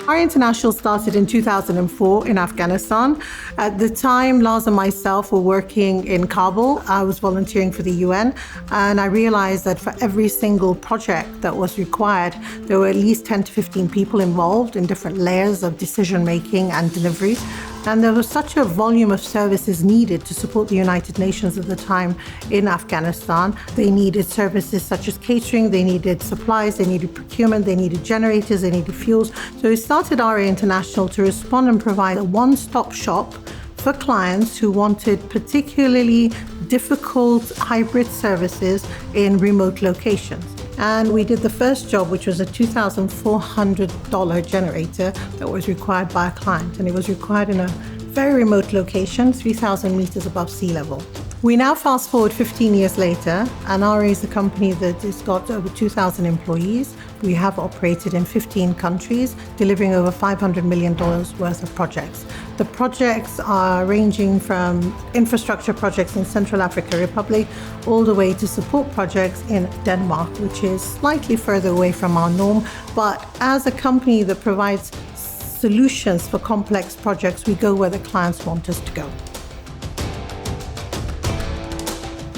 Our International started in 2004 in Afghanistan. At the time, Lars and myself were working in Kabul. I was volunteering for the UN, and I realized that for every single project that was required, there were at least 10 to 15 people involved in different layers of decision-making and delivery. And there was such a volume of services needed to support the United Nations at the time in Afghanistan. They needed services such as catering, they needed supplies, they needed procurement, they needed generators, they needed fuels. So we started RA International to respond and provide a one-stop shop for clients who wanted particularly difficult hybrid services in remote locations. And we did the first job, which was a $2,400 generator that was required by a client. And it was required in a very remote location, 3,000 meters above sea level. We now fast forward 15 years later, and RA is a company that has got over 2,000 employees. We have operated in 15 countries, delivering over $500 million worth of projects. The projects are ranging from infrastructure projects in Central African Republic all the way to support projects in Denmark, which is slightly further away from our norm. But as a company that provides solutions for complex projects, we go where the clients want us to go.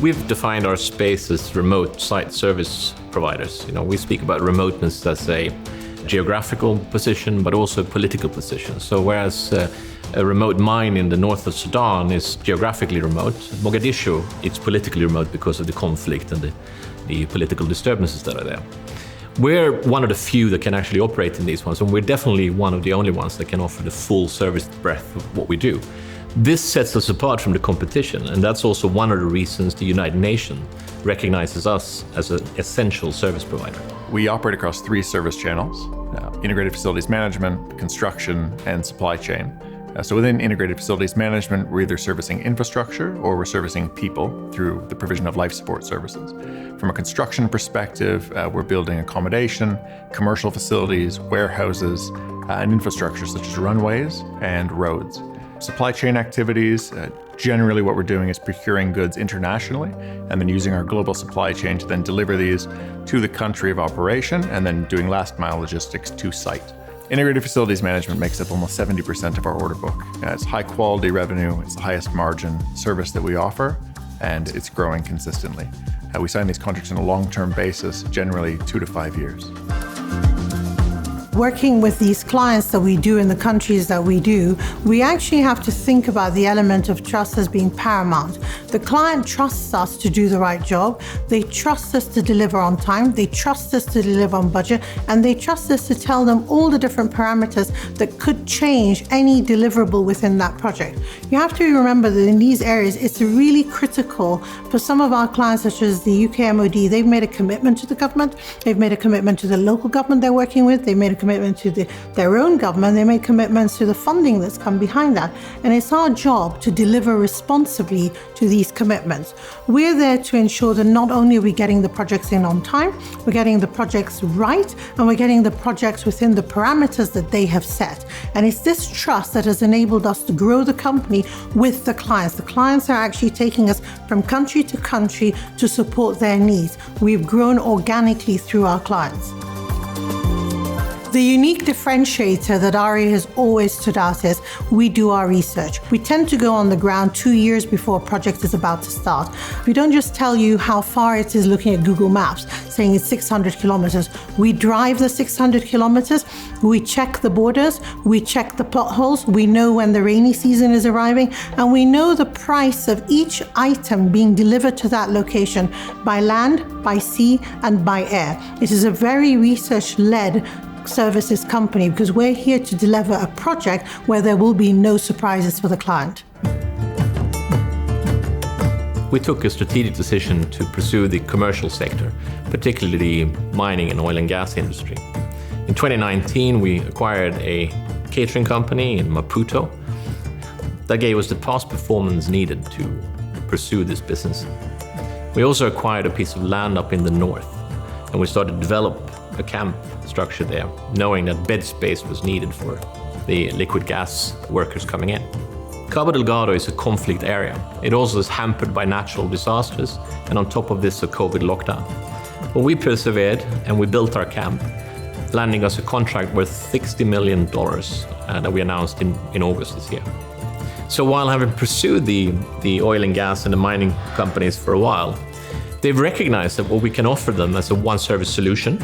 We've defined our space as remote site service providers. We speak about remoteness as a geographical position, but also a political position. So whereas a remote mine in the north of Sudan is geographically remote, Mogadishu, it's politically remote because of the conflict and the political disturbances that are there. We're one of the few that can actually operate in these ones, and we're definitely one of the only ones that can offer the full service breadth of what we do. This sets us apart from the competition, and that's also one of the reasons the United Nations recognizes us as an essential service provider. We operate across 3 service channels: integrated facilities management, construction, and supply chain. So within integrated facilities management, we're either servicing infrastructure or we're servicing people through the provision of life support services. From a construction perspective, we're building accommodation, commercial facilities, warehouses, and infrastructure such as runways and roads. Supply chain activities, generally what we're doing is procuring goods internationally and then using our global supply chain to then deliver these to the country of operation and then doing last mile logistics to site. Integrated facilities management makes up almost 70% of our order book. It's high quality revenue, it's the highest margin service that we offer, and it's growing consistently. We sign these contracts on a long-term basis, generally 2 to 5 years. Working with these clients that we do in the countries that we do, we actually have to think about the element of trust as being paramount. The client trusts us to do the right job. They trust us to deliver on time. They trust us to deliver on budget. And they trust us to tell them all the different parameters that could change any deliverable within that project. You have to remember that in these areas, it's really critical for some of our clients, such as the UK MOD. They've made a commitment to the government. They've made a commitment to the local government they're working with. They've made a commitment to their own government. They made commitments to the funding that's come behind that. And it's our job to deliver responsibly to these commitments. We're there to ensure that not only are we getting the projects in on time, we're getting the projects right, and we're getting the projects within the parameters that they have set. And it's this trust that has enabled us to grow the company with the clients. The clients are actually taking us from country to country to support their needs. We've grown organically through our clients. The unique differentiator that RA has always stood out is we do our research. We tend to go on the ground 2 years before a project is about to start. We don't just tell you how far it is looking at Google Maps, saying it's 600 kilometers. We drive the 600 kilometers, we check the borders, we check the potholes, we know when the rainy season is arriving, and we know the price of each item being delivered to that location by land, by sea, and by air. It is a very research-led services company because we're here to deliver a project where there will be no surprises for the client. We took a strategic decision to pursue the commercial sector, particularly the mining and oil and gas industry. In 2019, we acquired a catering company in Maputo that gave us the past performance needed to pursue this business. We also acquired a piece of land up in the north, and we started to develop a camp structure there, knowing that bed space was needed for the liquid gas workers coming in. Cabo Delgado is a conflict area. It also is hampered by natural disasters, and on top of this, a COVID lockdown. But we persevered and we built our camp. landing us a contract worth $60 million that we announced in August this year. So while having pursued the oil and gas and the mining companies for a while, they've recognized that what we can offer them as a one-service solution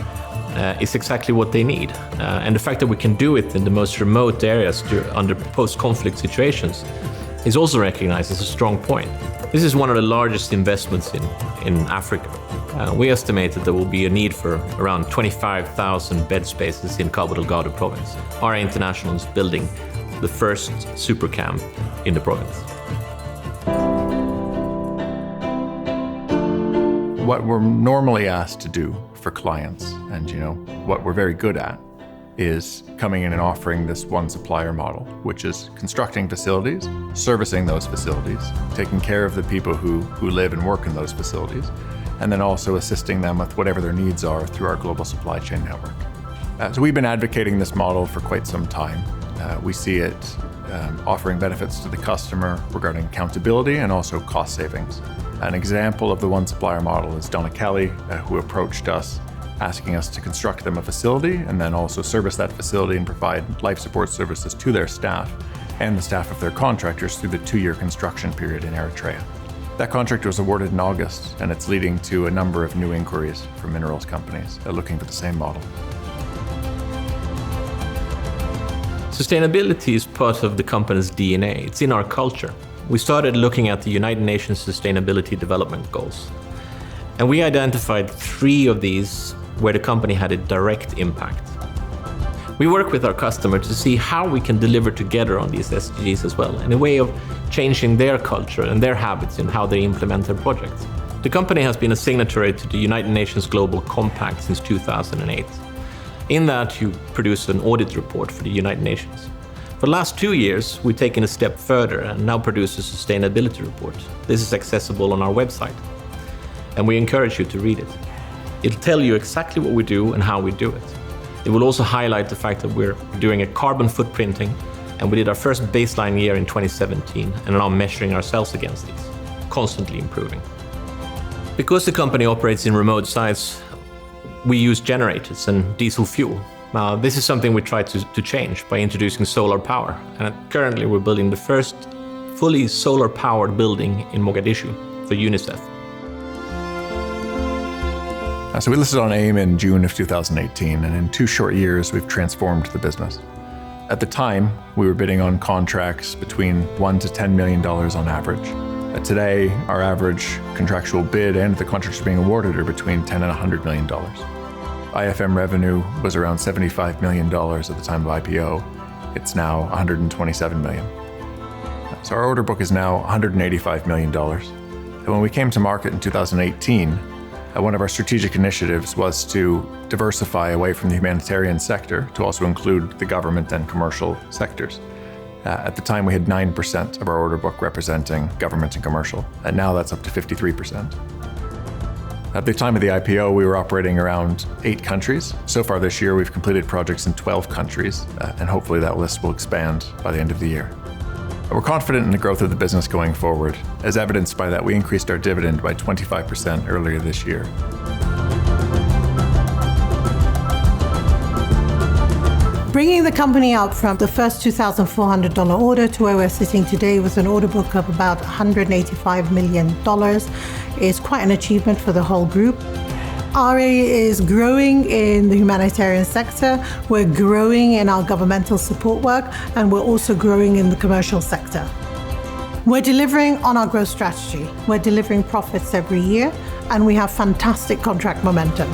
is exactly what they need. And the fact that we can do it in the most remote areas under post-conflict situations is also recognized as a strong point. This is one of the largest investments in Africa. We estimate that there will be a need for around 25,000 bed spaces in Cabo Delgado province. RA International is building the first super camp in the province. What we're normally asked to do for clients, and what we're very good at, is coming in and offering this one supplier model, which is constructing facilities, servicing those facilities, taking care of the people who live and work in those facilities, and then also assisting them with whatever their needs are through our global supply chain network. So we've been advocating this model for quite some time. We see it offering benefits to the customer regarding accountability and also cost savings. An example of the one supplier model is Donna Kelly, who approached us asking us to construct them a facility and then also service that facility and provide life support services to their staff and the staff of their contractors through the 2-year construction period in Eritrea. That contract was awarded in August, and it's leading to a number of new inquiries from minerals companies looking for the same model. Sustainability is part of the company's DNA. It's in our culture. We started looking at the United Nations Sustainability Development Goals. And we identified 3 of these where the company had a direct impact. We work with our customer to see how we can deliver together on these SDGs as well, in a way of changing their culture and their habits in how they implement their projects. The company has been a signatory to the United Nations Global Compact since 2008. In that, you produce an audit report for the United Nations. For the last 2 years, we've taken a step further and now produce a sustainability report. This is accessible on our website, and we encourage you to read it. It'll tell you exactly what we do and how we do it. It will also highlight the fact that we're doing a carbon footprinting, and we did our first baseline year in 2017 and are now measuring ourselves against these, constantly improving. Because the company operates in remote sites, we use generators and diesel fuel. Now, this is something we try to change by introducing solar power. And currently, we're building the first fully solar-powered building in Mogadishu for UNICEF. So we listed on AIM in June of 2018, and in 2 short years, we've transformed the business. At the time, we were bidding on contracts between $1 to $10 million on average. Today, our average contractual bid and the contracts being awarded are between $10 and $100 million. IFM revenue was around $75 million at the time of IPO. It's now $127 million. So our order book is now $185 million. And when we came to market in 2018, one of our strategic initiatives was to diversify away from the humanitarian sector to also include the government and commercial sectors. At the time, we had 9% of our order book representing government and commercial, and now that's up to 53%. At the time of the IPO, we were operating around 8 countries. So far this year, we've completed projects in 12 countries, and hopefully that list will expand by the end of the year. We're confident in the growth of the business going forward, as evidenced by that we increased our dividend by 25% earlier this year. Bringing the company up from the first $2,400 order to where we're sitting today with an order book of about $185 million is quite an achievement for the whole group. RA is growing in the humanitarian sector, we're growing in our governmental support work, and we're also growing in the commercial sector. We're delivering on our growth strategy. We're delivering profits every year, and we have fantastic contract momentum.